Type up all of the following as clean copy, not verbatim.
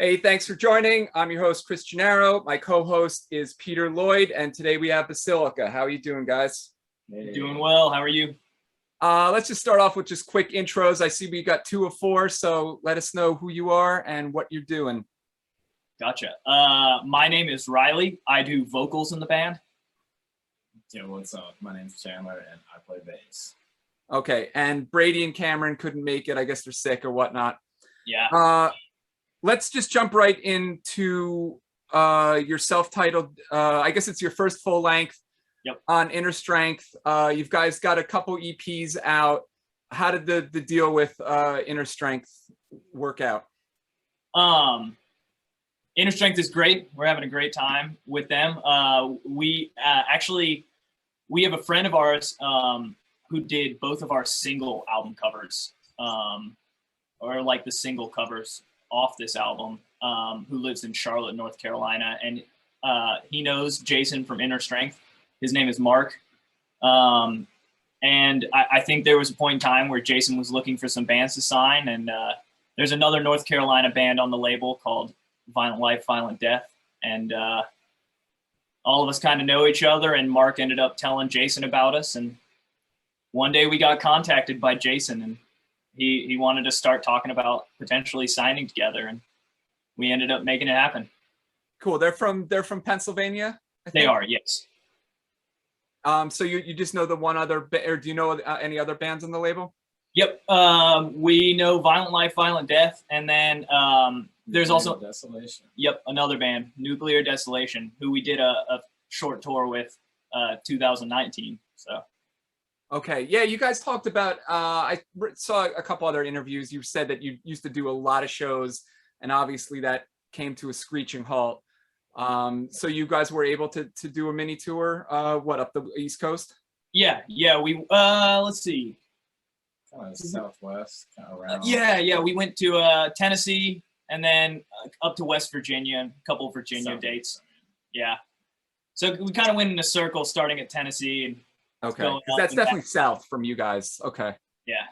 Hey, thanks for joining. I'm your host, Chris Gennaro. My co-host is Peter Lloyd, and today we have Basilica. How are you doing, guys? Hey. Doing well. How are you? Let's just start off with just quick intros. I see we got 2 of 4, so let us know who you are and what you're doing. Gotcha. My name is Reilly. I do vocals in the band. Yeah, what's up? My name's Chandler, and I play bass. Okay, and Brady and Cameron couldn't make it. I guess they're sick or whatnot. Yeah. Let's just jump right into your self-titled, I guess it's your first full length. Yep. On Inner Strength. You guys got a couple EPs out. How did the deal with Inner Strength work out? Inner Strength is great. We're having a great time with them. We have a friend of ours who did both of our single album covers, or like the single covers off this album, who lives in Charlotte, North Carolina. And he knows Jason from Inner Strength. His name is Mark. And I think there was a point in time where Jason was looking for some bands to sign. And there's another North Carolina band on the label called Violent Life, Violent Death. And all of us kind of know each other. And Mark ended up telling Jason about us. And one day we got contacted by Jason, and he wanted to start talking about potentially signing together. And we ended up making it happen. Cool. They're from Pennsylvania, I think? They are, yes. So you just know the one other, or do you know any other bands on the label? Yep. We know Violent Life, Violent Death, and then there's also Desolation. Yep, another band, Nuclear Desolation, who we did a short tour with 2019. So. Okay. Yeah, you guys talked about, I saw a couple other interviews. You said that you used to do a lot of shows, and obviously that came to a screeching halt. So you guys were able to do a mini tour, up the East Coast? Yeah. We, let's see. Kind of southwest, kind of around. Yeah. We went to Tennessee, and then up to West Virginia, and a couple of Virginia dates. Yeah. So we kind of went in a circle, starting at Tennessee. And okay, because that's definitely south from you guys. Okay. Yeah.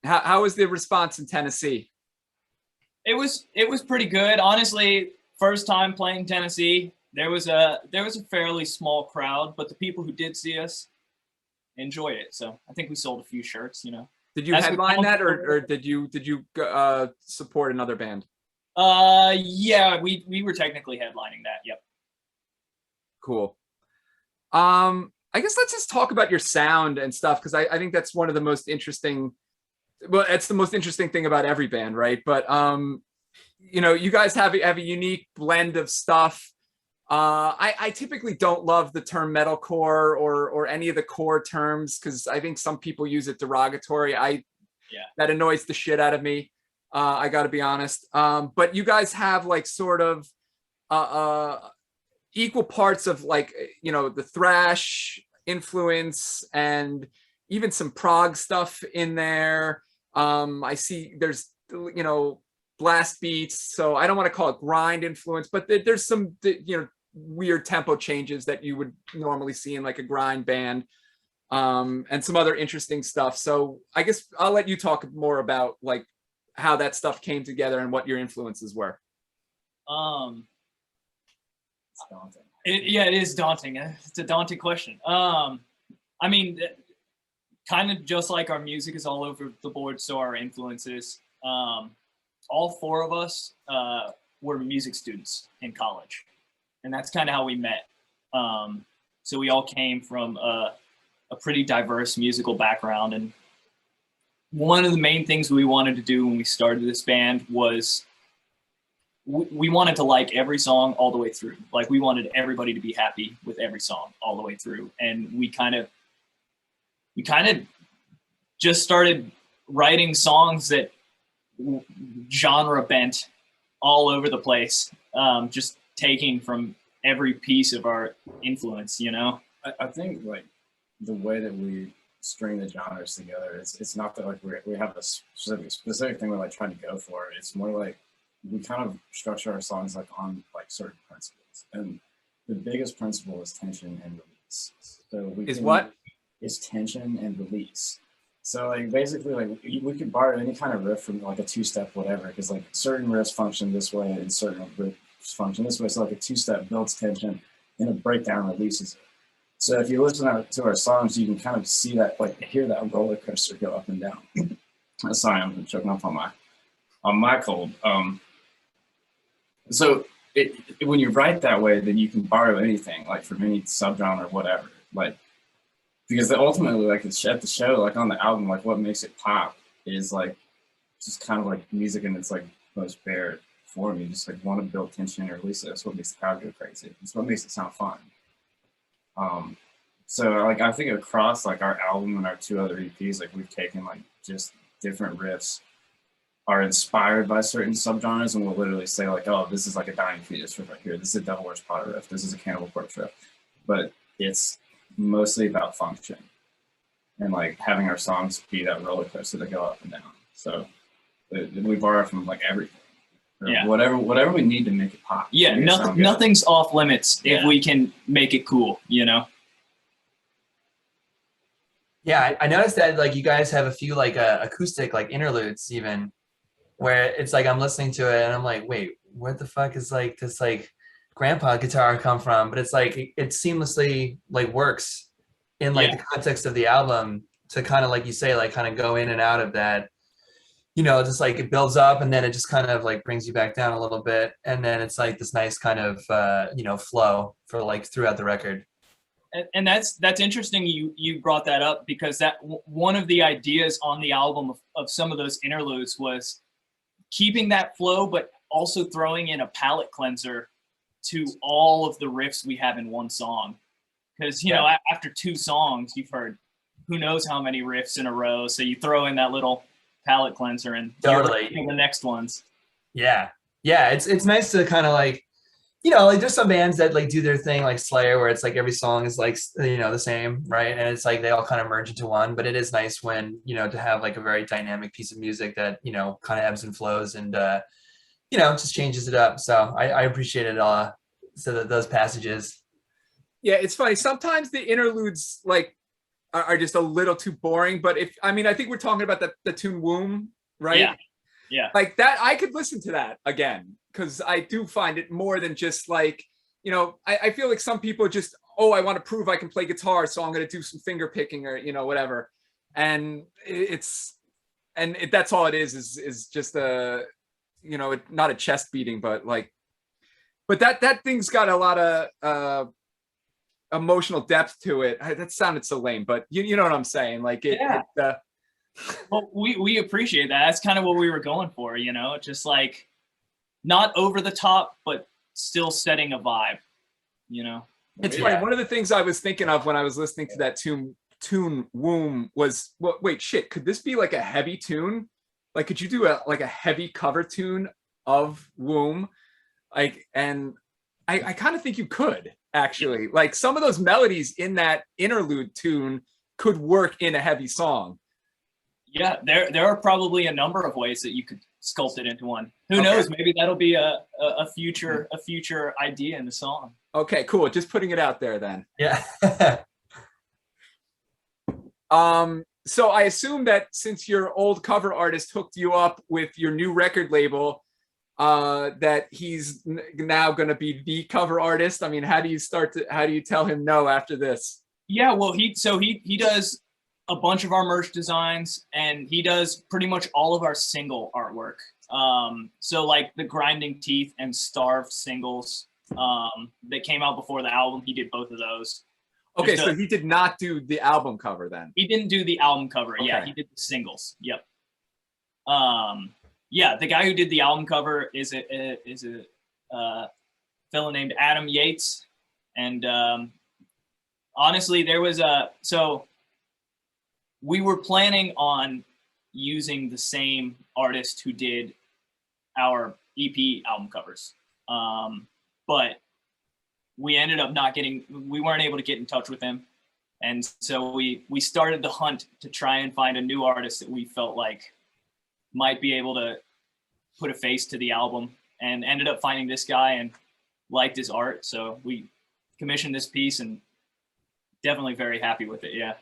How was the response in Tennessee? It was pretty good, honestly. First time playing Tennessee, there was a fairly small crowd, but the people who did see us enjoyed it. So I think we sold a few shirts. Did you headline that, or did you support another band? Yeah, we were technically headlining that. Yep. Cool. I guess let's just talk about your sound and stuff, because I think that's one of the most interesting. Well, it's the most interesting thing about every band, right? But you guys have a unique blend of stuff. I typically don't love the term metalcore or any of the core terms, because I think some people use it derogatory. That annoys the shit out of me. I got to be honest. But you guys have like sort of equal parts of like, the thrash influence and even some prog stuff in there. I see there's, blast beats. So I don't want to call it grind influence, but there's some, weird tempo changes that you would normally see in like a grind band, and some other interesting stuff. So I guess I'll let you talk more about like how that stuff came together and what your influences were. It's daunting. It is daunting. It's a daunting question. I mean, kind of just like our music is all over the board, so our influences. All 4 of us were music students in college, and that's kind of how we met. So we all came from a pretty diverse musical background, and one of the main things we wanted to do when we started this band was we wanted to like every song all the way through. Like, we wanted everybody to be happy with every song all the way through, and we kind of just started writing songs that genre bent all over the place, just taking from every piece of our influence. I think like the way that we string the genres together, it's not that like we have a specific thing we're like trying to go for. It's more like we kind of structure our songs like on like certain principles, and the biggest principle is tension and release. So is tension and release. So like basically like we could borrow any kind of riff from like a two-step whatever, because like certain riffs function this way and certain riffs function this way. So like a two-step builds tension and a breakdown releases it. So if you listen to our songs, you can kind of see that, like hear that roller coaster go up and down. Sorry, I'm choking off on my cold. So when you write that way, then you can borrow anything, like from any subgenre or whatever, like. Because ultimately, like at the show, like on the album, like what makes it pop is like just kind of like music in its like most bare form. You just like want to build tension and release it. That's what makes the crowd go crazy. It's what makes it sound fun. So like I think across like our album and our 2 other EPs, like we've taken like just different riffs, are inspired by certain subgenres, and we'll literally say like, oh, this is like a Dying Fetus riff right here. This is a Devil Wears Prada riff. This is a Cannibal Corpse riff. But it's mostly about function and like having our songs be that roller coaster that go up and down. So we borrow from like everything, whatever we need to make it pop. Yeah, nothing's off limits if we can make it cool, you know. Yeah, I noticed that like you guys have a few like acoustic like interludes even, where it's like I'm listening to it and I'm like, wait, what the fuck is like this like grandpa guitar come from? But it's like it seamlessly like works in like the context of the album to kind of like you say like kind of go in and out of that, you know, just like it builds up and then it just kind of like brings you back down a little bit, and then it's like this nice kind of you know, flow for like throughout the record. And that's interesting you brought that up, because that one of the ideas on the album of some of those interludes was keeping that flow but also throwing in a palate cleanser to all of the riffs we have in one song. Because, you know, after 2 songs, you've heard who knows how many riffs in a row. So you throw in that little palate cleanser and totally the next ones. Yeah. Yeah. It's nice to kind of like, you know, like there's some bands that like do their thing like Slayer, where it's like every song is like, you know, the same, right? And it's like they all kind of merge into one. But it is nice when, you know, to have like a very dynamic piece of music that, you know, kind of ebbs and flows and, you know, just changes it up. So I appreciate it so that those passages. Yeah, it's funny. Sometimes the interludes like are just a little too boring. But I think we're talking about the tune Womb, right? Yeah. Yeah. Like that, I could listen to that again, because I do find it more than just like, you know, I feel like some people just, oh, I want to prove I can play guitar, so I'm going to do some finger picking or, you know, whatever. And that's all it is just a, you know, not a chest beating, but like, but that thing's got a lot of emotional depth to it. That sounded so lame, but you know what I'm saying? Like well, we appreciate that. That's kind of what we were going for, you know, just like not over the top, but still setting a vibe, you know. It's funny. One of the things I was thinking of when I was listening to that tune Womb was, well, wait, shit, could this be like a heavy tune? Like, could you do a heavy cover tune of Womb? Like, and I kind of think you could actually, like some of those melodies in that interlude tune could work in a heavy song. Yeah, there are probably a number of ways that you could sculpt it into one. Who knows? Maybe that'll be a future idea in the song. Okay, cool. Just putting it out there then. Yeah. So I assume that since your old cover artist hooked you up with your new record label, that he's now going to be the cover artist. I mean, how do you tell him no after this? Yeah, well, he does a bunch of our merch designs, and he does pretty much all of our single artwork. So like the Grinding Teeth and Starved singles that came out before the album, he did both of those. Okay, so he did not do the album cover then? He didn't do the album cover. Okay. Yeah, he did the singles. Yep. Yeah, the guy who did the album cover is a fellow named Adam Yates. And honestly, there was so we were planning on using the same artist who did our EP album covers. But we ended up we weren't able to get in touch with him. And so we started the hunt to try and find a new artist that we felt like might be able to put a face to the album, and ended up finding this guy and liked his art. So we commissioned this piece and definitely very happy with it. Yeah.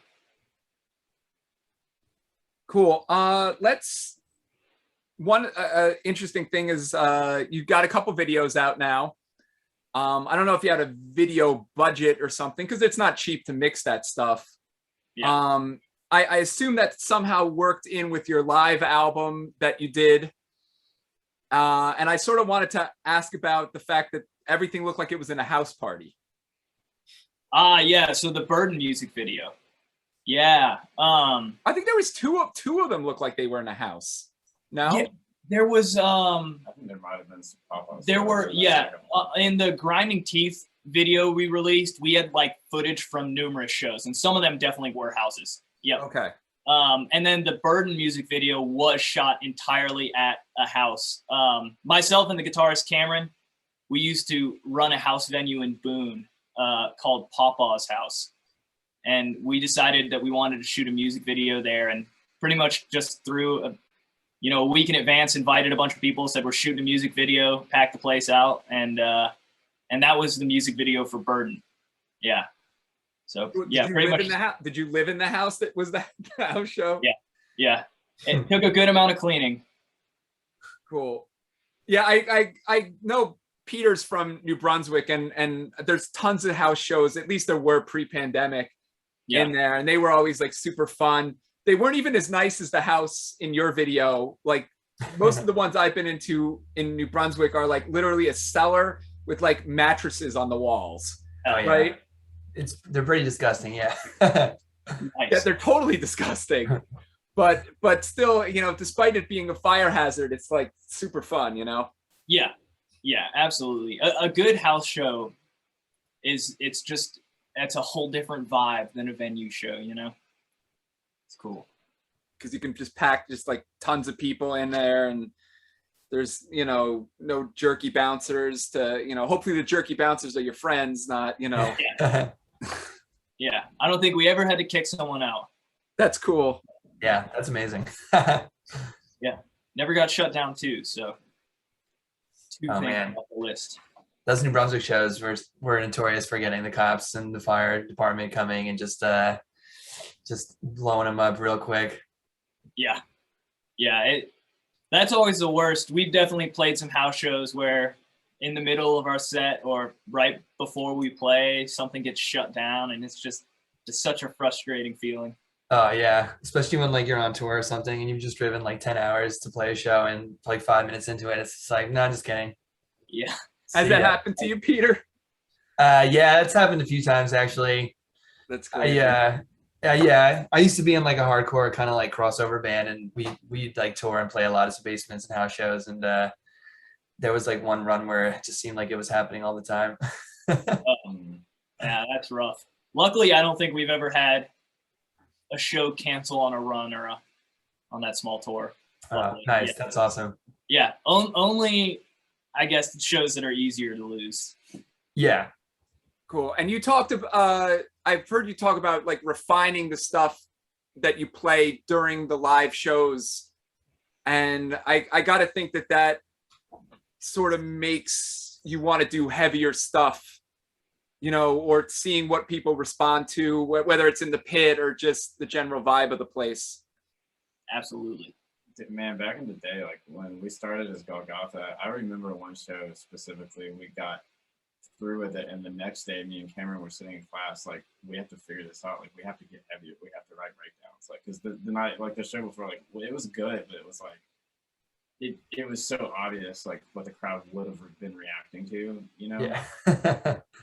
Cool. Let's one interesting thing is you've got a couple videos out now. I don't know if you had a video budget or something because it's not cheap to mix that stuff. Yeah. I assume that somehow worked in with your live album that you did. And I sort of wanted to ask about the fact that everything looked like it was in a house party. Yeah. So the Burden music video. Yeah. I think there was two of them looked like they were in a house. No? Yeah, there was I think there might have been some pop-ups. there were in the Grinding Teeth video we released, we had like footage from numerous shows, and some of them definitely were houses. Yeah. Okay. And then the Burden music video was shot entirely at a house. Myself and the guitarist Cameron, we used to run a house venue in Boone called Pawpaw's House. And we decided that we wanted to shoot a music video there, and pretty much just threw a week in advance, invited a bunch of people, said we're shooting a music video, packed the place out, and that was the music video for Burden. Yeah. So yeah, pretty much. Did you live in the house that was the house show? Yeah. Yeah. It took a good amount of cleaning. Cool. Yeah, I know Peter's from New Brunswick, and there's tons of house shows. At least there were pre-pandemic in there, and they were always like super fun. They weren't even as nice as the house in your video. Like most of the ones I've been into in New Brunswick are like literally a cellar with like mattresses on the walls. Oh, yeah. Right? They're pretty disgusting, yeah. Nice. Yeah, they're totally disgusting. But still, despite it being a fire hazard, it's like super fun, Yeah. Yeah, absolutely. A good house show it's a whole different vibe than a venue show, It's cool. Because you can just pack just like tons of people in there, and there's, no jerky bouncers to, hopefully the jerky bouncers are your friends, not, Yeah. Yeah. I don't think we ever had to kick someone out. That's cool. Yeah, that's amazing. Yeah. Never got shut down too, so two things man. off the list. Those New Brunswick shows were notorious for getting the cops and the fire department coming and just blowing them up real quick. Yeah. Yeah. That's always the worst. We've definitely played some house shows where in the middle of our set or right before we play, something gets shut down, and it's just such a frustrating feeling. Oh yeah, especially when like you're on tour or something and you've just driven like 10 hours to play a show, and like 5 minutes into it, it's just like, no, just kidding. Yeah. Has that happened to you, Peter? Yeah, it's happened a few times actually. That's great. Yeah. I used to be in like a hardcore kind of like crossover band, and we'd like tour and play a lot of basements and house shows, and there was like one run where it just seemed like it was happening all the time. Yeah, that's rough. Luckily, I don't think we've ever had a show cancel on a run or on that small tour. Nice. Yeah. That's awesome. Yeah. Only, I guess, shows that are easier to lose. Yeah. Cool. And you talked about, I've heard you talk about like refining the stuff that you play during the live shows. And I got to think that sort of makes you want to do heavier stuff, or seeing what people respond to, whether it's in the pit or just the general vibe of the place. Absolutely. Man, back in the day, like when we started as Golgotha, I remember one show specifically, we got through with it, and the next day me and Cameron were sitting in class like, we have to figure this out, like we have to get heavier, we have to write breakdowns, like because the night, like the show before, like it was good, but it was like it was so obvious like what the crowd would have been reacting to, Yeah.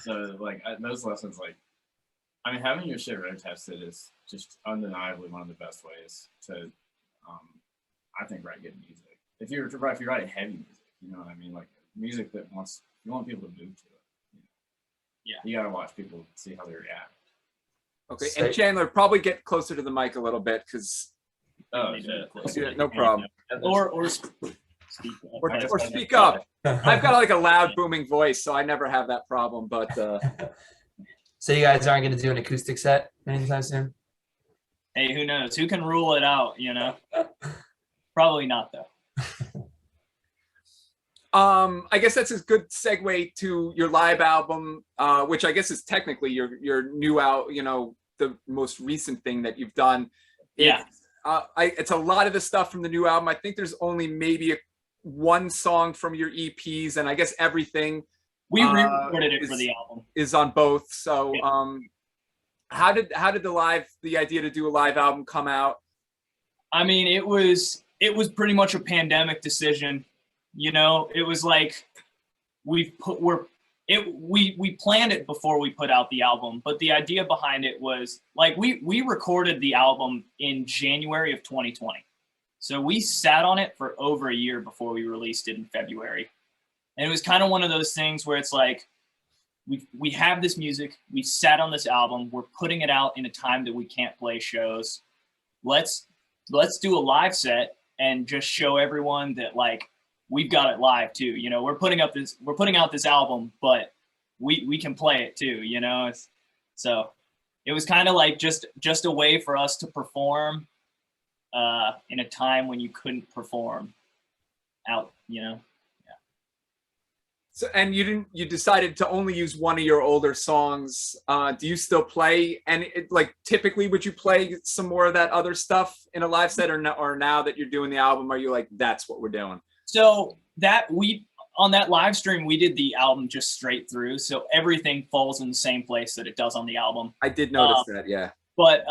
So like those lessons, like I mean, having your shit road tested is just undeniably one of the best ways to I think write good music. If you're writing heavy music, you know what I mean, like music that you want people to move to it. Yeah. You gotta watch people see how they react. Okay. And Chandler, probably get closer to the mic a little bit, because no problem. Or speak up. I've got like a loud booming voice, so I never have that problem. But so you guys aren't going to do an acoustic set anytime soon? Hey, who knows? Who can rule it out? Probably not though. I guess that's a good segue to your live album, which I guess is technically your new out, the most recent thing that you've done. Yeah. it's a lot of the stuff from the new album. I think there's only maybe one song from your EPs, and I guess everything we re-recorded it for the album is on both. So how did the idea to do a live album come out? I mean, it was pretty much a pandemic decision. You know, it was like we planned it before we put out the album, but the idea behind it was like we recorded the album in January of 2020. So we sat on it for over a year before we released it in February. And it was kind of one of those things where it's like, we have this music, we sat on this album, we're putting it out in a time that we can't play shows. Let's do a live set and just show everyone that like we've got it live too. You know, we're putting out this album, but we can play it too, you know? So it was kind of like just a way for us to perform in a time when you couldn't perform out, you know? So, and you decided to only use one of your older songs. Do you still play? And like typically, would you play some more of that other stuff in a live set, or now that you're doing the album, are you like, that's what we're doing? So on that live stream, we did the album just straight through. So everything falls in the same place that it does on the album. I did notice that, yeah. But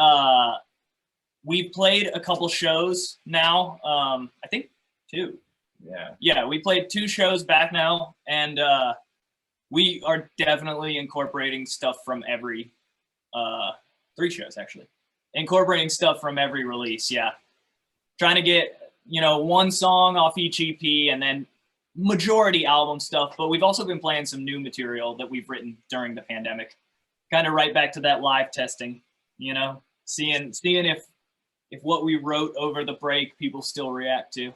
we've played a couple shows now. I think 2. Yeah, we played 2 shows back now, and we are definitely incorporating stuff from every 3 shows actually. Incorporating stuff from every release, yeah. Trying to get, you know, one song off each EP and then majority album stuff, but we've also been playing some new material that we've written during the pandemic. Kind of right back to that live testing, you know, seeing if what we wrote over the break people still react to.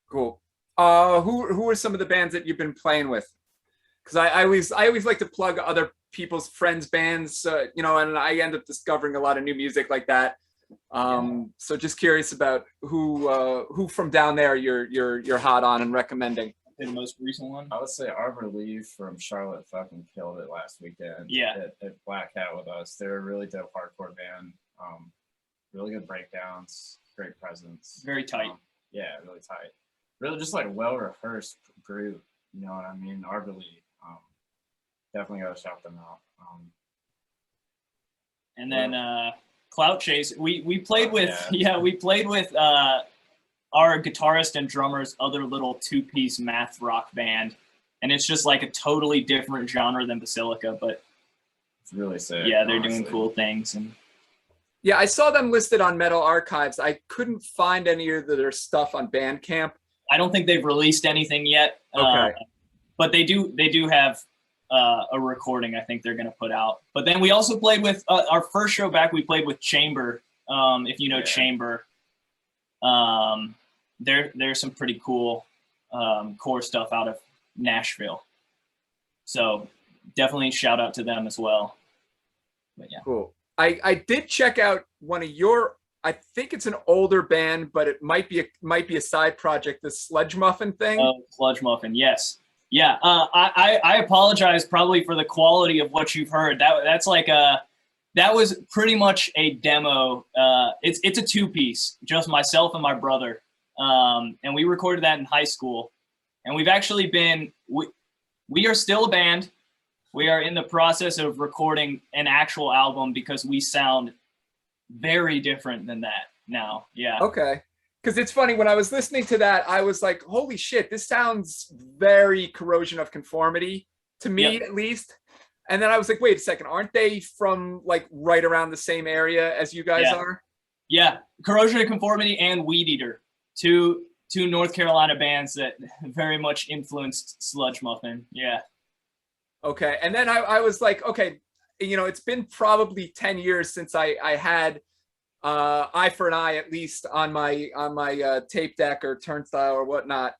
Cool. Who are some of the bands that you've been playing with? Because I always like to plug other people's friends' bands, you know, and I end up discovering a lot of new music like that. So just curious about who from down there you're hot on and recommending. The most recent one, I would say Arbor Leaf from Charlotte fucking killed it last weekend. Yeah, at Black Hat with us. They're a really dope hardcore band. Really good breakdowns, great presence. Very tight. Yeah, really tight. Really just like well-rehearsed group, you know what I mean? Arbor Leaf. Definitely gotta shout them out. And then Clout Chase, we played with we played with our guitarist and drummer's other little 2-piece math rock band, and it's just like a totally different genre than Basilica, but it's really sick. Yeah, they're doing cool things. And yeah, I saw them listed on Metal Archives. I couldn't find any of their stuff on Bandcamp. I don't think they've released anything yet. Okay. But they do have a recording I think they're going to put out. But then we also played with our first show back, we played with Chamber. If you know Chamber. There's some pretty cool core stuff out of Nashville. So definitely shout out to them as well. But yeah. Cool. I did check out one of your, I think it's an older band, but it might be a side project, the Sludge Muffin thing. Oh, Sludge Muffin, yes. Yeah, I apologize probably for the quality of what you've heard. That's like that was pretty much a demo. It's a 2-piece, just myself and my brother. And we recorded that in high school. And we've actually been, we are still a band. We are in the process of recording an actual album because we sound very different than that now. Yeah. Okay. Because it's funny, when I was listening to that, I was like, holy shit, this sounds very Corrosion of Conformity to me, at least. And then I was like, wait a second, aren't they from like right around the same area as you guys are? Yeah. Corrosion of Conformity and Weed Eater, two North Carolina bands that very much influenced Sludge Muffin. Yeah. Okay. And then I was like, okay, you know, it's been probably 10 years since I had Eye for an Eye, at least on my tape deck or turnstile or whatnot.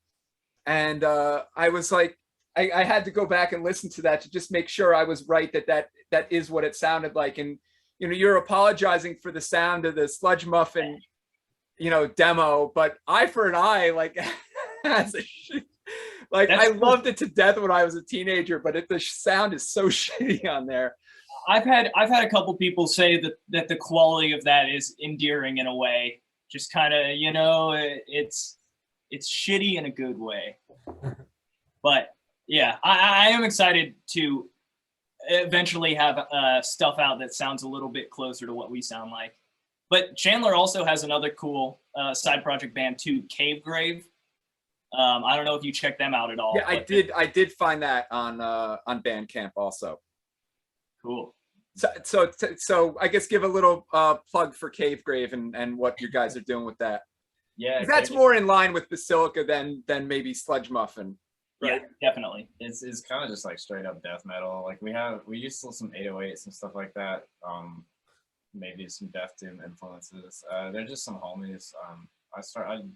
And I was like, I had to go back and listen to that to just make sure I was right, that is what it sounded like. And, you know, you're apologizing for the sound of the Sludge Muffin, you know, demo, but Eye for an Eye, like, has a shit. Like, I loved it to death when I was a teenager, but the sound is so shitty on there. I've had a couple people say that the quality of that is endearing in a way. Just kind of, you know, it's shitty in a good way. But yeah, I am excited to eventually have stuff out that sounds a little bit closer to what we sound like. But Chandler also has another cool side project band too, Cave Grave. I don't know if you checked them out at all. Yeah, I did find that on Bandcamp also. Cool. So I guess give a little plug for Cave Grave and what you guys are doing with that. Yeah, That's more in line with Basilica than maybe Sludge Muffin. Right? Yeah, definitely. It's kind of just like straight up death metal. Like we used some 808s and stuff like that. Maybe some Death Doom influences. They're just some homies. I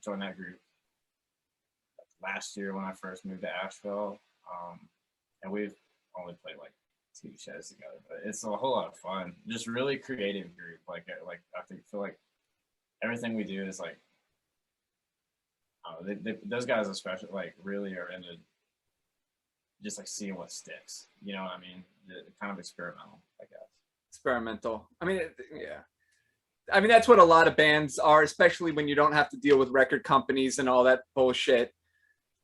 joined that group last year when I first moved to Asheville, and we've only played like 2 shows together, but it's a whole lot of fun. Just really creative group. Like I feel like everything we do is like, those guys especially like really are into just like seeing what sticks. You know what I mean? Kind of experimental, I guess. Experimental. I mean, yeah. I mean, that's what a lot of bands are, especially when you don't have to deal with record companies and all that bullshit.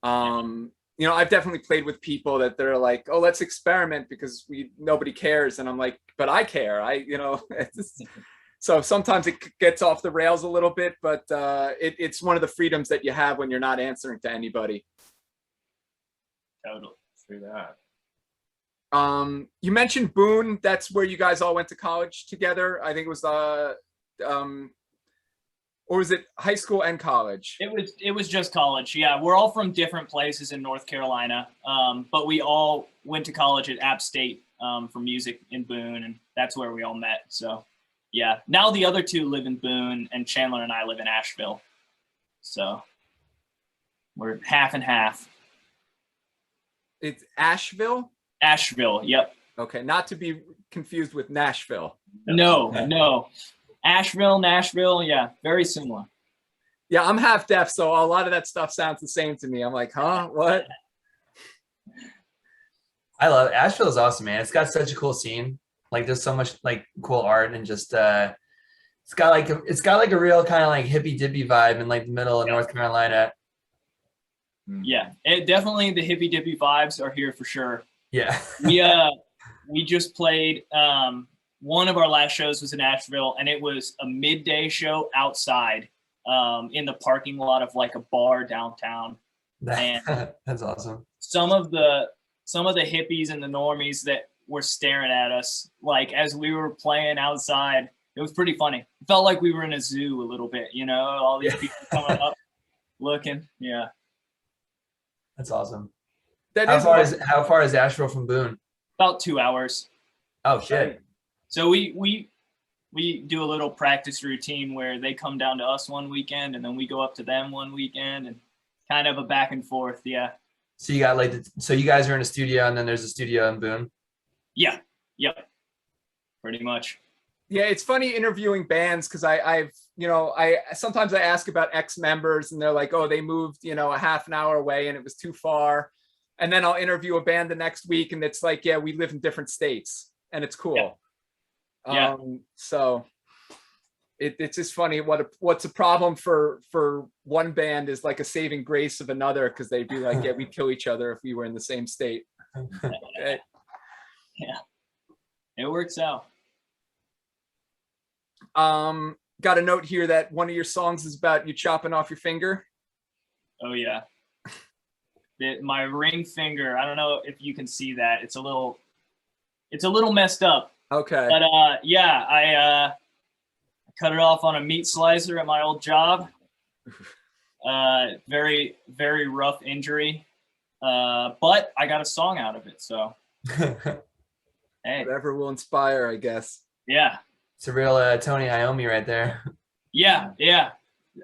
You know, I've definitely played with people that they're like, oh, let's experiment because nobody cares. And I'm like, but I care. You know, so sometimes it gets off the rails a little bit, but it's one of the freedoms that you have when you're not answering to anybody. Totally. Through that. You mentioned Boone. That's where you guys all went to college together. I think it was or was it high school and college? It was just college. Yeah, we're all from different places in North Carolina, but we all went to college at App State for music in Boone, and that's where we all met. So yeah, now the other two live in Boone, and Chandler and I live in Asheville. So we're half and half. It's Asheville? Asheville, yep. Okay, not to be confused with Nashville. No. Asheville, Nashville, yeah, very similar. Yeah, I'm half deaf, so a lot of that stuff sounds the same to me. I'm like, huh, what? I love it. Asheville is awesome, man. It's got such a cool scene. Like there's so much like cool art and just it's got like a real kind of like hippy dippy vibe in like the middle of North Carolina. Yeah, definitely the hippy dippy vibes are here for sure. Yeah. We just played one of our last shows was in Asheville, and it was a midday show outside in the parking lot of like a bar downtown. And that's awesome. Some of the hippies and the normies that were staring at us like as we were playing outside. It was pretty funny. It felt like we were in a zoo a little bit, you know, all these people coming up looking. Yeah. That's awesome. How far is Asheville from Boone? About 2 hours. Oh shit. So we do a little practice routine where they come down to us one weekend and then we go up to them one weekend and kind of a back and forth. Yeah. So you got so you guys are in a studio and then there's a studio in Boone? Yeah. Yep. Pretty much. Yeah, it's funny interviewing bands because I sometimes I ask about ex-members and they're like, oh, they moved, a half an hour away and it was too far. And then I'll interview a band the next week and it's like, yeah, we live in different states and it's cool. Yeah. So it's just funny what's a problem for one band is like a saving grace of another because they'd be like, yeah, we'd kill each other if we were in the same state. Okay. Yeah, it works out. Got a note here that one of your songs is about you chopping off your finger. Oh yeah. My ring finger, I don't know if you can see that. It's a little messed up. Okay. But yeah, I cut it off on a meat slicer at my old job. Very, very rough injury. But I got a song out of it, so hey. Whatever will inspire, I guess. Yeah. It's a real Tony Iommi right there. Yeah.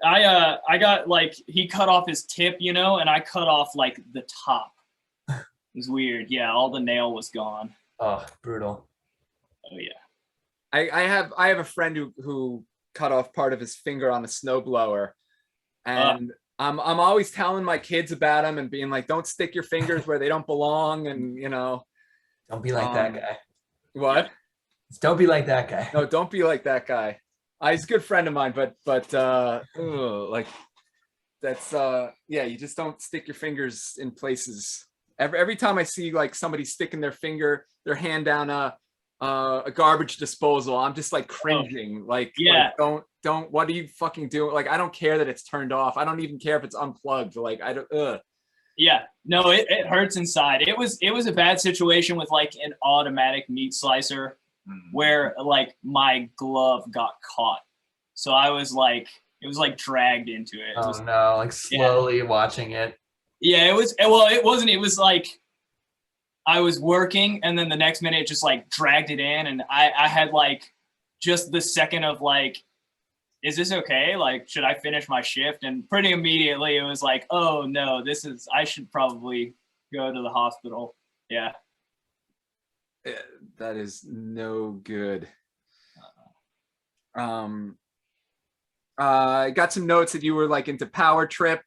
I got like he cut off his tip, and I cut off like the top. It was weird. Yeah, all the nail was gone. Oh, brutal. Oh yeah. I have a friend who cut off part of his finger on a snowblower, and I'm always telling my kids about him and being like, don't stick your fingers where they don't belong, and Don't be like that guy. What? Don't be like that guy. No, don't be like that guy. He's a good friend of mine, but like that's yeah, you just don't stick your fingers in places. Every time I see like somebody sticking their hand down a garbage disposal, I'm just like cringing. Like, yeah, like, don't. What are you fucking doing? Like, I don't care that it's turned off. I don't even care if it's unplugged. Like, I don't. Yeah, no, it hurts inside. It was a bad situation with like an automatic meat slicer where like my glove got caught. So I was like, it was like dragged into it. Oh no, like slowly watching it. Yeah, it was, well, it wasn't, it was like, I was working and then the next minute it just like dragged it in and I had like just the second of like, is this okay? Like, should I finish my shift? And pretty immediately it was like, oh no, I should probably go to the hospital. Yeah. That is no good. I got some notes that you were like into Power Trip.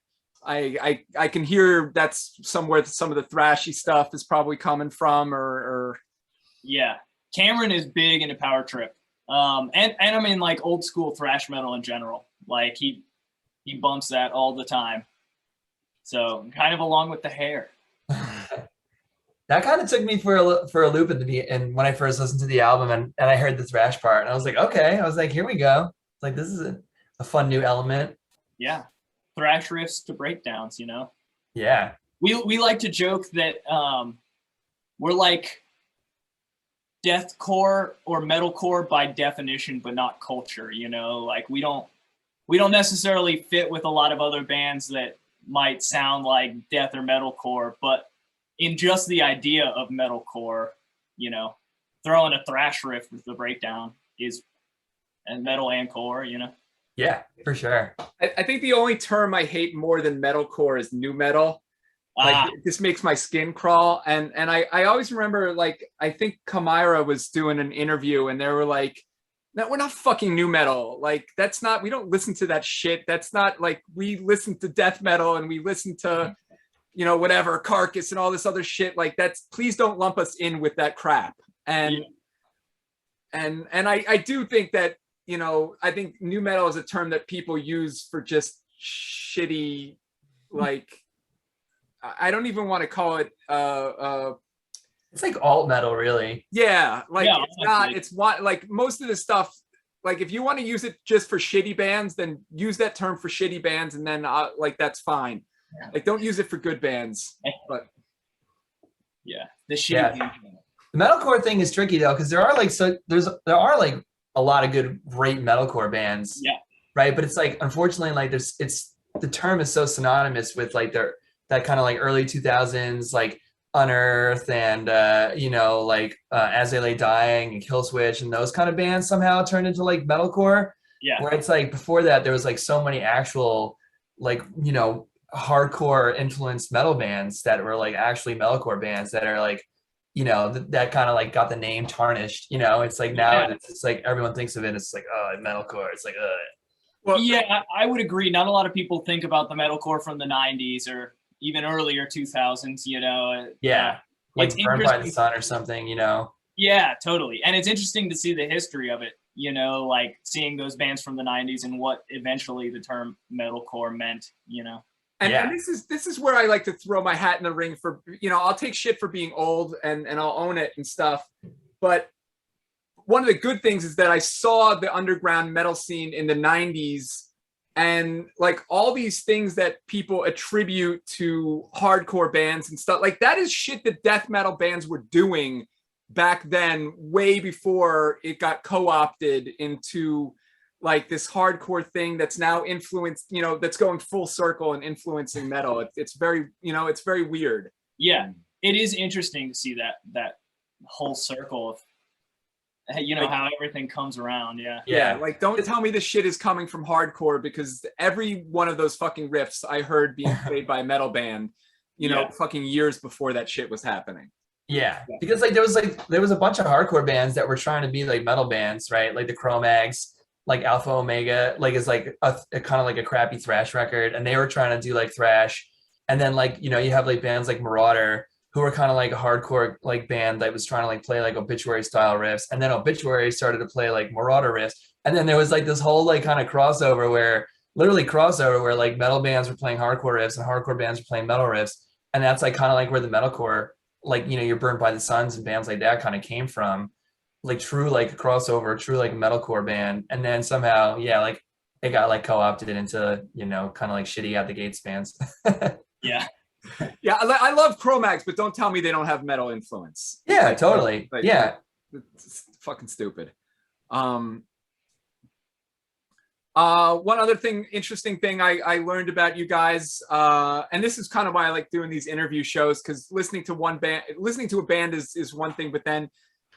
I can hear that's somewhere some of the thrashy stuff is probably coming from, or yeah, Cameron is big into Power Trip. And I mean like old school thrash metal in general. Like he bumps that all the time. So kind of along with the hair. That kind of took me for a loop and when I first listened to the album and I heard the thrash part and I was like, okay, I was like, here we go. It's like, this is a fun new element. Yeah. Thrash riffs to breakdowns, you know? Yeah. We like to joke that we're like deathcore or metalcore by definition, but not culture, you know? Like we don't necessarily fit with a lot of other bands that might sound like death or metalcore, but in just the idea of metalcore, you know, throwing a thrash riff with the breakdown is and metal and core, you know? Yeah, for sure. I think the only term I hate more than metalcore is new metal. Like this makes my skin crawl. And I always remember, like, I think Kamira was doing an interview and they were like, no, we're not fucking new metal. Like, that's not, we don't listen to that shit. That's not like, we listen to death metal and we listen to, you know, whatever, Carcass and all this other shit. Like, that's, please don't lump us in with that crap. And I do think that, you know, I think new metal is a term that people use for just shitty, like, I don't even want to call it it's like alt metal, really. Yeah, like it's not, it's what, like most of the stuff, like if you want to use it just for shitty bands, then use that term for shitty bands and then like that's fine. Like don't use it for good bands. But yeah, the shitty band. The metalcore thing is tricky though, because there are like a lot of great metalcore bands. Yeah. Right. But it's like, unfortunately, like the term is so synonymous with like that kind of like early 2000s, like Unearth and, you know, like As They Lay Dying and Killswitch and those kind of bands somehow turned into like metalcore. Yeah. Where it's like before that, there was like so many actual like, you know, hardcore influenced metal bands that were like actually metalcore bands that are like, you know, that kind of like got the name tarnished, you know. It's like now it's like everyone thinks of it, it's like, oh, metalcore. It's like, well, yeah, I would agree. Not a lot of people think about the metalcore from the 90s or even earlier 2000s, you know. Yeah, like Burned by the Sun or something, you know. Yeah, totally. And it's interesting to see the history of it, you know, like seeing those bands from the 90s and what eventually the term metalcore meant, you know. And this is where I like to throw my hat in the ring for, you know, I'll take shit for being old and I'll own it and stuff. But one of the good things is that I saw the underground metal scene in the 90s and like all these things that people attribute to hardcore bands and stuff, like that is shit that death metal bands were doing back then, way before it got co-opted into like this hardcore thing that's now influenced, you know, that's going full circle and influencing metal. It's very, you know, it's very weird. Yeah, it is interesting to see that whole circle of, you know, like, how everything comes around. Yeah, like don't tell me this shit is coming from hardcore, because every one of those fucking riffs I heard being played by a metal band, you know, fucking years before that shit was happening. Yeah, because like there was a bunch of hardcore bands that were trying to be like metal bands, right? Like the Cro-Mags, like Alpha Omega, like is like a kind of like a crappy thrash record, and they were trying to do like thrash. And then like, you know, you have like bands like Marauder who were kind of like a hardcore like band that was trying to like play like Obituary style riffs, and then Obituary started to play like Marauder riffs, and then there was like this whole like kind of crossover where like metal bands were playing hardcore riffs and hardcore bands were playing metal riffs, and that's like kind of like where the metalcore, like, you know, you're Burned by the Suns and bands like that kind of came from, like true like a crossover, true like a metalcore band, and then somehow like it got like co-opted into, you know, kind of like shitty out the gates bands. Yeah. Yeah, I love Cro-Mags, but don't tell me they don't have metal influence. Yeah, totally. Yeah. It's fucking stupid. One other interesting thing I learned about you guys, and this is kind of why I like doing these interview shows, because listening to a band is one thing, but then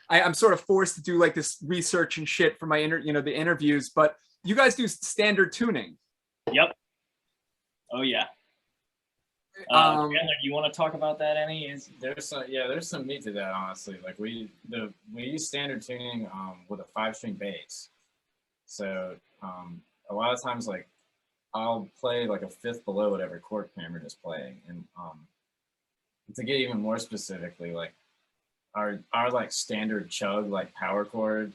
I'm sort of forced to do like this research and shit for my the interviews. But you guys do standard tuning. Yep. Oh yeah. Chandler, you want to talk about that any? There's some meat to that, honestly. Like we use standard tuning with a 5-string bass. So a lot of times, like, I'll play like a fifth below whatever chord Cameron is playing, and to get even more specifically, like our like standard chug like power chord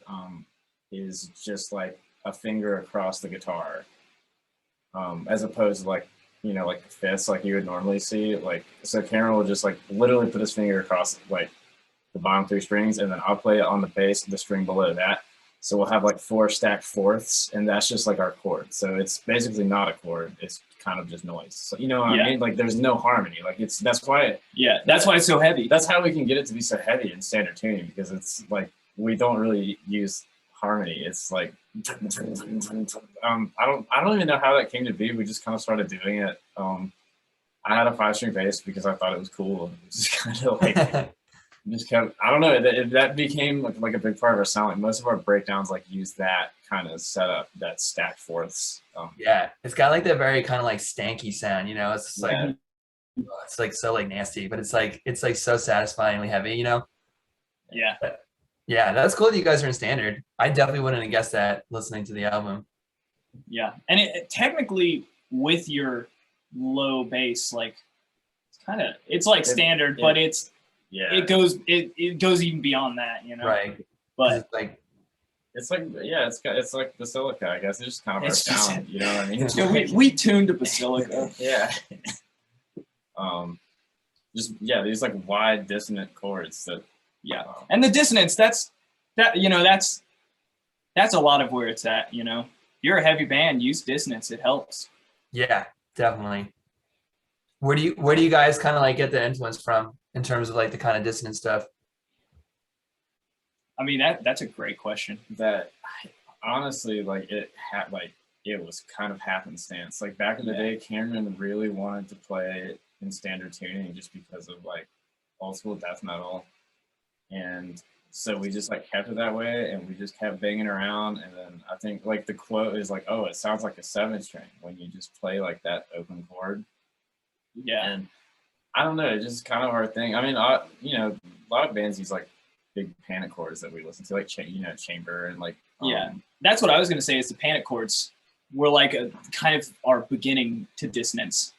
is just like a finger across the guitar, as opposed to like, you know, like the fifths like you would normally see. Like, so Cameron will just like literally put his finger across like the bottom 3 strings, and then I'll play it on the bass, the string below that. So we'll have like 4 stacked fourths, and that's just like our chord. So it's basically not a chord. It's kind of just noise. So, you know what I mean? Like, there's no harmony. Like, that's why it's so heavy. That's how we can get it to be so heavy in standard tuning, because it's like we don't really use harmony. It's like I don't even know how that came to be. We just kind of started doing it. I had a 5-string bass because I thought it was cool. It was just kind of like just kept, I don't know, that became like a big part of our sound. Like most of our breakdowns like use that kind of setup, that stacked fourths. Yeah, it's got like that very kind of like stanky sound, you know. It's just like it's like so like nasty, but it's like so satisfyingly heavy, you know. Yeah. But, yeah, that's cool that you guys are in standard. I definitely wouldn't have guessed that listening to the album. Yeah, and it technically with your low bass, like it's like standard, but it goes even beyond that, you know. Right. But it's like Basilica, I guess. It's just kind of our sound, you know what I mean? Yeah, we tuned to Basilica. Yeah. These like wide dissonant chords that. Yeah, and the dissonance, that's a lot of where it's at, you know. If you're a heavy band, use dissonance, it helps. Yeah, definitely. Where do you guys kind of like get the influence from in terms of like the kind of dissonant stuff? I mean, that's a great question. That honestly, like it was kind of happenstance. Like back in the day, Cameron really wanted to play in standard tuning just because of like old school death metal. And so we just like kept it that way, and we just kept banging around. And then I think like the quote is like, "Oh, it sounds like a 7-string when you just play like that open chord." Yeah. And I don't know, it's just kind of our thing. I mean, a lot of bands use like big panic chords that we listen to, like chamber and like. That's what I was gonna say. Is the panic chords were like a kind of our beginning to dissonance,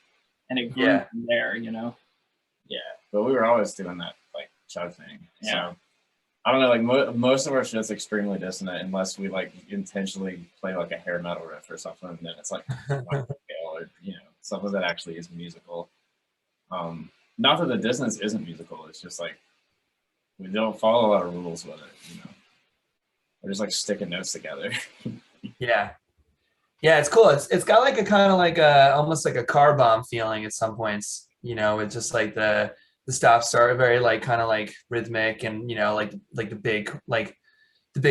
and it grew from there, you know. Yeah, but we were always doing that like chug thing. Yeah. So I don't know, like most of our shit's extremely dissonant unless we like intentionally play like a hair metal riff or something, and then it's like or something that actually is musical. Not that the dissonance isn't musical, it's just like we don't follow a lot of rules with it, you know. We're just like sticking notes together. Yeah, it's cool. It's got like a kind of like a almost like a car bomb feeling at some points, you know. It's just like the stop start are very like kind of like rhythmic, and you know like the big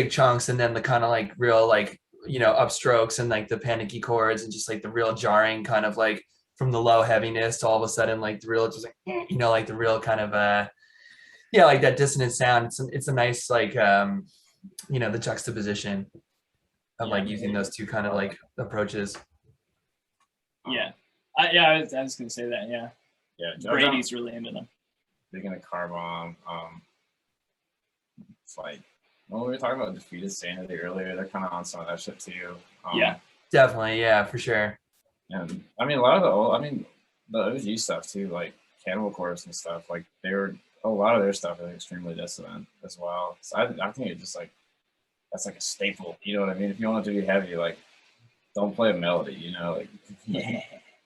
chunks, and then the kind of like real like, you know, upstrokes and like the panicky chords, and just like the real jarring kind of like from the low heaviness to all of a sudden like the real just like, you know, like the real kind of like that dissonant sound. It's a nice like you know, the juxtaposition of like using those two kind of like approaches. Yeah. I was gonna say that. Yeah. Brady's really into them. Speaking of car bomb, it's like when we were talking about Defeated Sanity earlier, they're kind of on some of that shit too. Definitely, yeah, for sure. And I mean, a lot of the OG stuff too, like Cannibal Corpse and stuff, like a lot of their stuff is extremely dissonant as well. So I think it just like that's like a staple. You know what I mean? If you want it to be heavy, like don't play a melody. You know, like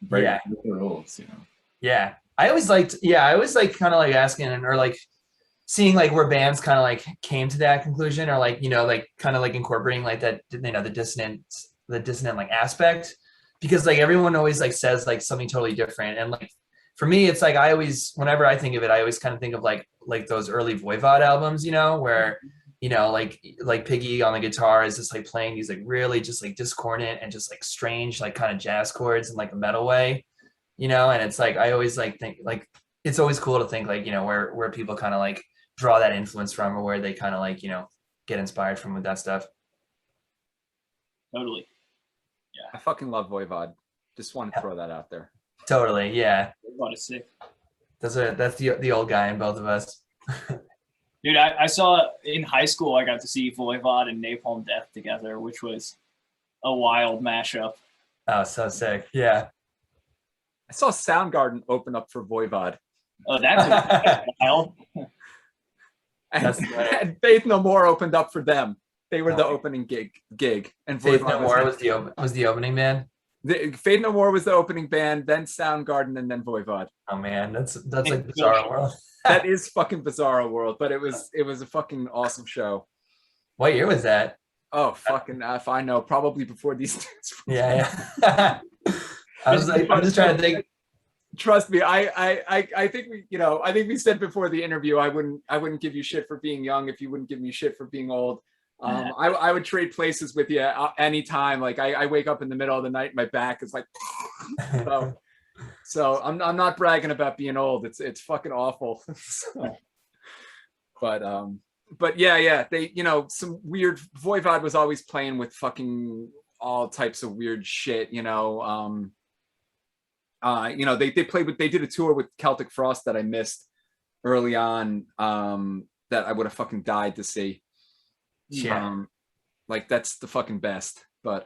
break the rules. You know. Yeah, I always like kind of like asking or like seeing like where bands kind of like came to that conclusion, or like, you know, like kind of like incorporating like that, you know, the dissonant like aspect, because like everyone always like says like something totally different. And like for me, it's like whenever I think of it, I always kind of think of like those early Voivod albums, you know, where, you know, like Piggy on the guitar is just like playing these like really just like discordant and just like strange like kind of jazz chords in like a metal way, you know. And it's like I always like think like it's always cool to think like, you know, where people kind of like draw that influence from, or where they kind of like, you know, get inspired from with that stuff. Totally. Yeah. I fucking love Voivod. Just want to throw that out there. Totally. Yeah. Voivod is sick. That's the old guy in both of us. Dude, I saw in high school, I got to see Voivod and Napalm Death together, which was a wild mashup. Oh, so sick. Yeah. I saw Soundgarden open up for Voivod. Oh, that's wild. And Faith No More opened up for them. They were the opening gig. And Faith No More was the opening band. Faith No More was the opening band, then Soundgarden, and then Voivod. Oh man, that's like Bizarro World. That is fucking Bizarro World, but it was a fucking awesome show. What year was that? Oh fucking if I know, probably before these dudes. Yeah. I'm just trying to think. Trust me, I think we said before the interview I wouldn't give you shit for being young if you wouldn't give me shit for being old. I would trade places with you anytime. Like I wake up in the middle of the night, my back is like so I'm not bragging about being old. It's fucking awful. But yeah, they, you know, some weird Voivod was always playing with fucking all types of weird shit, you know. You know, they did a tour with Celtic Frost that I missed early on, that I would have fucking died to see. Yeah. Like that's the fucking best. But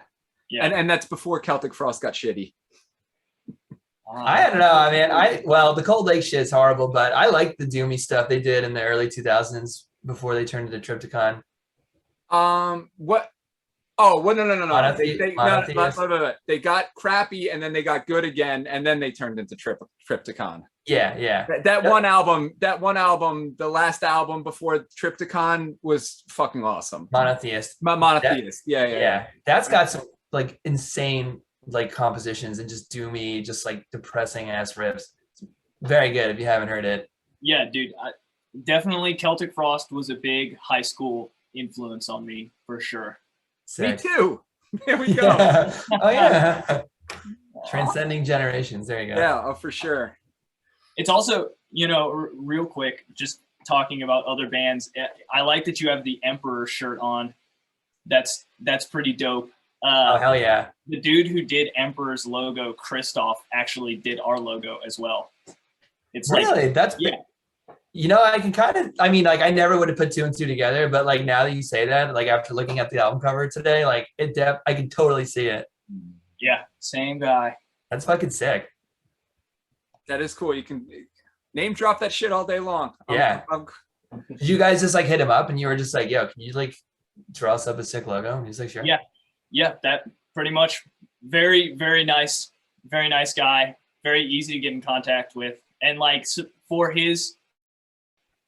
yeah, and that's before Celtic Frost got shitty. I don't know. I mean, the Cold Lake shit's horrible, but I like the doomy stuff they did in the early 2000s before they turned into Triptychon. What? Oh, well, no. They got crappy and then they got good again, and then they turned into Triptychon. Yeah. That one album, the last album before Triptychon was fucking awesome. Monotheist. Monotheist. Yeah. That's got some like insane like compositions and just doomy, just like depressing ass riffs. It's very good if you haven't heard it. Yeah, dude. Definitely Celtic Frost was a big high school influence on me for sure. Sick. Me too. There we go. Yeah. Oh yeah. Transcending generations. There you go. Yeah, for sure. It's also, you know, real quick, just talking about other bands. I like that you have the Emperor shirt on. That's pretty dope. Oh hell yeah. The dude who did Emperor's logo, Christoph, actually did our logo as well. It's really? Like, that's yeah. You know, I can kind of, I mean, like I never would have put two and two together, but like now that you say that, like after looking at the album cover today, like I can totally see it. Yeah, same guy. That's fucking sick. That is cool. You can name drop that shit all day long. Yeah. Did you guys just like hit him up and you were just like, yo, can you like draw us up a sick logo? And he's like, sure. Yeah, that pretty much. Very, very nice guy. Very easy to get in contact with. And like for his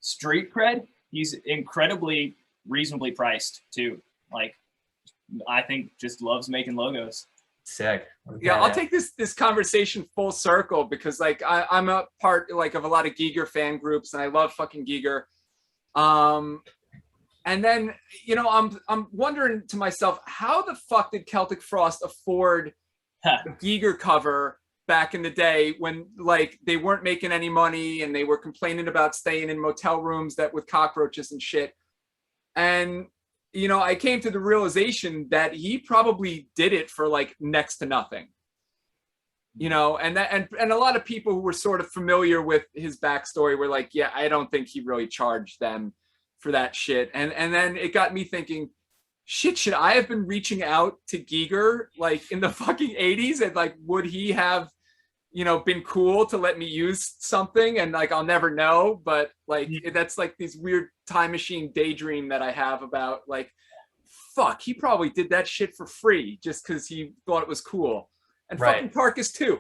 street cred, he's incredibly reasonably priced too. Like I think just loves making logos. Sick. Okay. Yeah, I'll take this conversation full circle because like I'm a part like of a lot of Giger fan groups and I love fucking Giger. And then, you know, I'm wondering to myself, how the fuck did Celtic Frost afford the Giger cover back in the day when like they weren't making any money and they were complaining about staying in motel rooms that with cockroaches and shit. And you know, I came to the realization that he probably did it for like next to nothing. You know, and a lot of people who were sort of familiar with his backstory were like, yeah, I don't think he really charged them for that shit. And then it got me thinking, shit, should I have been reaching out to Giger like in the fucking 80s? And like, would he have, been cool to let me use something, and like I'll never know, but like that's like these weird time machine daydream that I have about like, fuck, he probably did that shit for free just because he thought it was cool. And fucking Parkus too,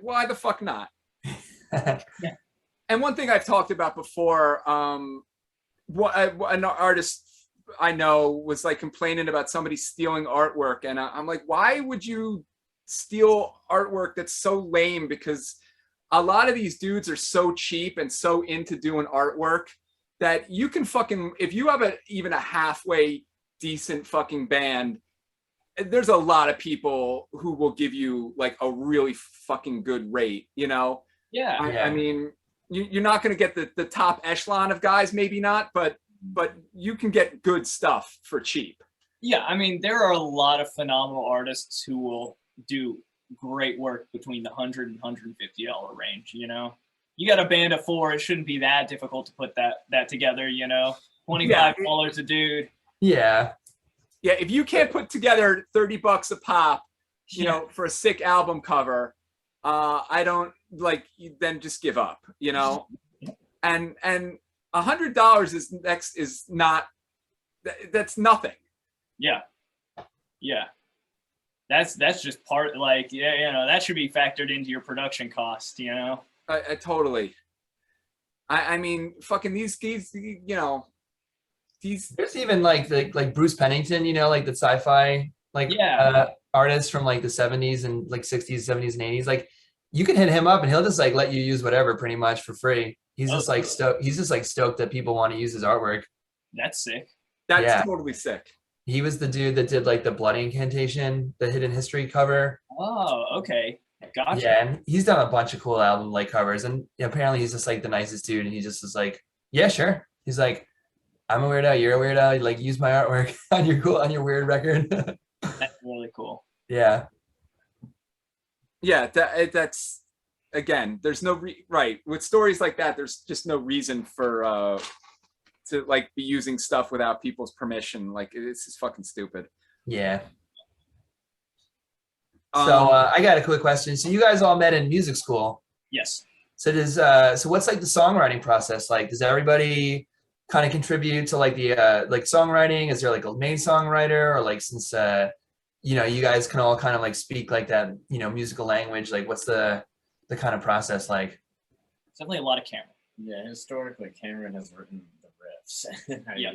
why the fuck not? And one thing I've talked about before, an artist I know was like complaining about somebody stealing artwork, and I'm like, why would you steal artwork that's so lame? Because a lot of these dudes are so cheap and so into doing artwork that you can fucking, if you have even a halfway decent fucking band, there's a lot of people who will give you like a really fucking good rate, Yeah. I mean, you're not going to get the top echelon of guys, maybe not, but you can get good stuff for cheap. Yeah, I mean, there are a lot of phenomenal artists who will do great work between the $100 and $150 range. You got a band of 4, it shouldn't be that difficult to put that together. $25 a dude. Yeah. If you can't put together $30 a pop, for a sick album cover, I don't like. Then just give up. And $100 is not. That's nothing. Yeah. That's just part, like, that should be factored into your production cost, I totally. I mean, fucking these, these. There's even like Bruce Pennington, like the sci-fi artist from like the 70s and like 60s, 70s, and 80s. Like you can hit him up and he'll just like let you use whatever pretty much for free. He's just like stoked. He's just like stoked that people want to use his artwork. That's sick. That's totally sick. He was the dude that did like the Bloody Incantation, the Hidden History cover. Oh, okay. Gotcha. Yeah, and he's done a bunch of cool album like covers, and apparently he's just like the nicest dude, and he just is like, yeah, sure. He's like, I'm a weirdo, you're a weirdo, like use my artwork on your weird record. That's really cool. Yeah. Yeah, that's again, there's no right with stories like that. There's just no reason for to like be using stuff without people's permission. Like it's just fucking stupid. Yeah. So I got a quick question. So you guys all met in music school. Yes. So so what's like the songwriting process like? Does everybody kind of contribute to like the like songwriting? Is there like a main songwriter, or like since you guys can all kind of like speak like that musical language, like what's the kind of process like? It's definitely a lot of Cameron. Yeah, historically Cameron has written the riffs. Yeah.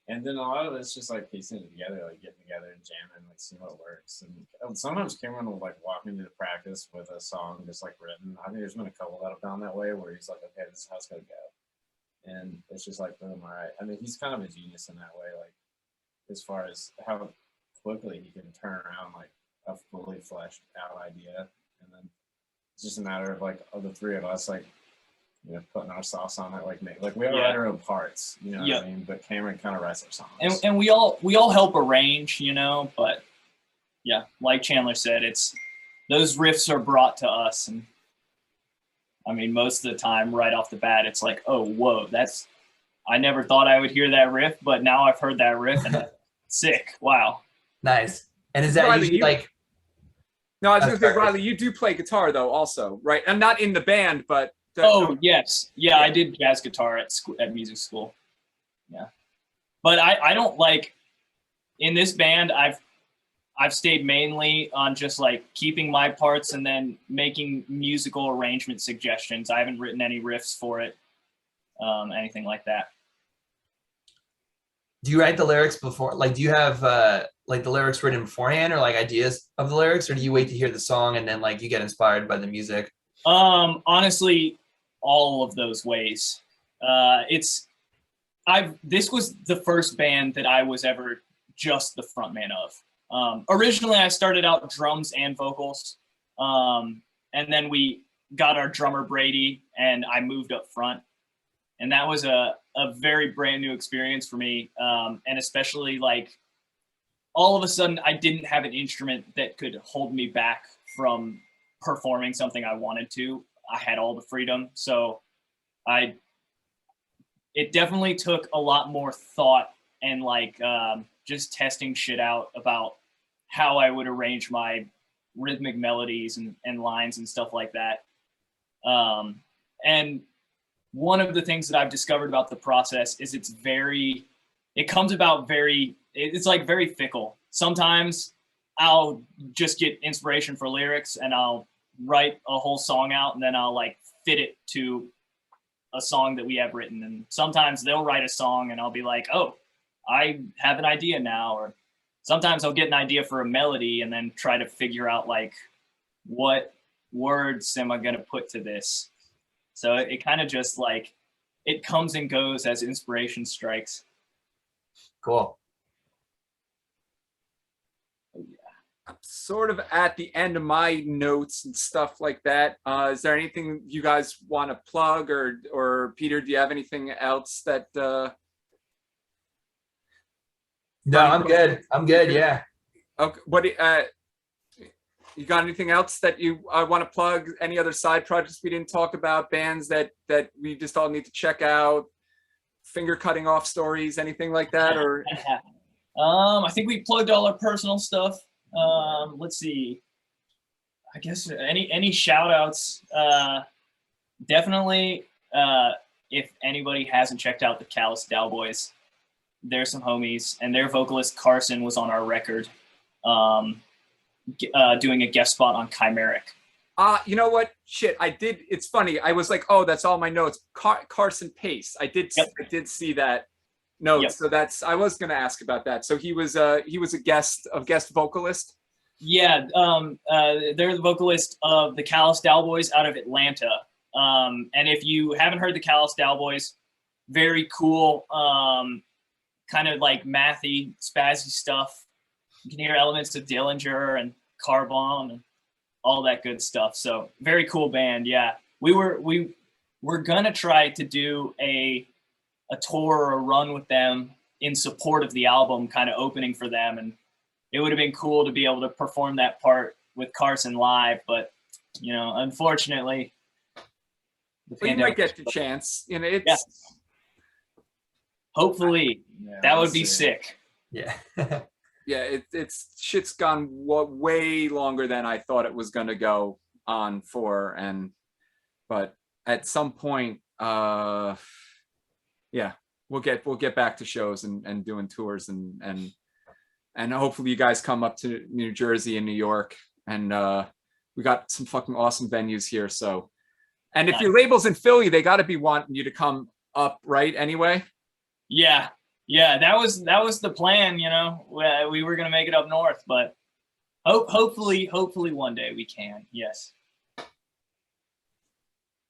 And then a lot of it's just like piecing it together, like getting together and jamming, like seeing what works. And sometimes Cameron will like walk me into practice with a song just like written. I think there's been a couple that have gone that way where he's like, okay, this is how it's gonna go. And it's just like, boom, all right. I mean, he's kind of a genius in that way, like as far as how quickly he can turn around like a fully fleshed out idea. And then it's just a matter of like, of the three of us, like, putting our sauce on it, like we all write our own parts, what I mean? But Cameron kind of writes our songs. And we all help arrange, but yeah, like Chandler said, it's those riffs are brought to us, and I mean most of the time right off the bat it's like, oh whoa, I never thought I would hear that riff, but now I've heard that riff and that's sick. Wow. Nice. And is that Reilly, usually like No, I was gonna say, Reilly, you do play guitar though also, right? I'm not in the band, but yes. Yeah, I did jazz guitar at music school. Yeah. But I don't like, in this band, I've stayed mainly on just like keeping my parts and then making musical arrangement suggestions. I haven't written any riffs for it, anything like that. Do you write the lyrics before? Like, do you have like the lyrics written beforehand, or like ideas of the lyrics, or do you wait to hear the song and then like you get inspired by the music? Honestly, all of those ways. This was the first band that I was ever just the front man of. Originally I started out drums and vocals. And then we got our drummer Brady and I moved up front. And that was a very brand new experience for me. And especially like all of a sudden I didn't have an instrument that could hold me back from performing something I wanted to. I had all the freedom. So it definitely took a lot more thought and like just testing shit out about how I would arrange my rhythmic melodies and lines and stuff like that. And one of the things that I've discovered about the process is it's like very fickle. Sometimes I'll just get inspiration for lyrics and I'll write a whole song out, and then I'll like fit it to a song that we have written. And sometimes they'll write a song and I'll be like, oh, I have an idea now. Or sometimes I'll get an idea for a melody and then try to figure out like, what words am I going to put to this? So it kind of just like, it comes and goes as inspiration strikes. Cool. I'm sort of at the end of my notes and stuff like that. Is there anything you guys want to plug, or Peter, do you have anything else that? No, I'm good. I'm good. Yeah. Okay. What? You got anything else that you want to plug? Any other side projects we didn't talk about? Bands that we just all need to check out? Finger cutting off stories? Anything like that? Or? I think we plugged all our personal stuff. Let's see. I guess any shout outs. Definitely, if anybody hasn't checked out the Callous Dowboys, they're some homies, and their vocalist Carson was on our record, doing a guest spot on Chimeric. You know what? Shit, I did. It's funny. I was like, oh, that's all my notes. Carson Pace. I did see that note. Yep. So I was going to ask about that. So he was a guest vocalist. Yeah. They're the vocalist of the Callous Dowboys out of Atlanta. And if you haven't heard the Callous Dowboys, very cool, kind of like mathy, spazzy stuff. You can hear elements of Dillinger and Carbon and all that good stuff. So very cool band. Yeah. We're gonna try to do a tour or a run with them in support of the album, kind of opening for them. And it would have been cool to be able to perform that part with Carson live, but you know, unfortunately, you might get the chance. You know, it's hopefully that would be sick. Yeah. Yeah, it's shit's gone way longer than I thought it was gonna go on for, but at some point, we'll get back to shows and doing tours and hopefully you guys come up to New Jersey and New York, and we got some fucking awesome venues here. So, and if your label's in Philly, they got to be wanting you to come up, right? Anyway. Yeah, that was the plan, you know. We were gonna make it up north, but hopefully one day we can. Yes.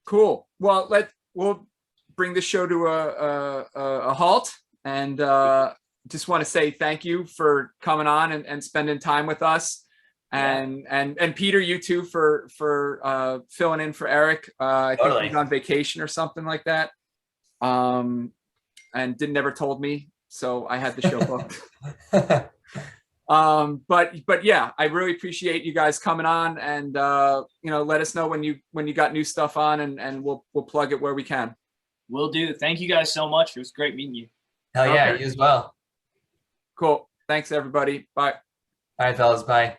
Cool. Well, we'll bring the show to a halt, and just want to say thank you for coming on and spending time with us, and Peter, you too, for filling in for Eric. I think he's on vacation or something like that. And never told me, so I had the show booked. But yeah, I really appreciate you guys coming on, and let us know when you got new stuff on, and we'll plug it where we can. Will do. Thank you guys so much. It was great meeting you. Hell yeah, you as well. Cool. Thanks everybody. Bye. All right, fellas. Bye.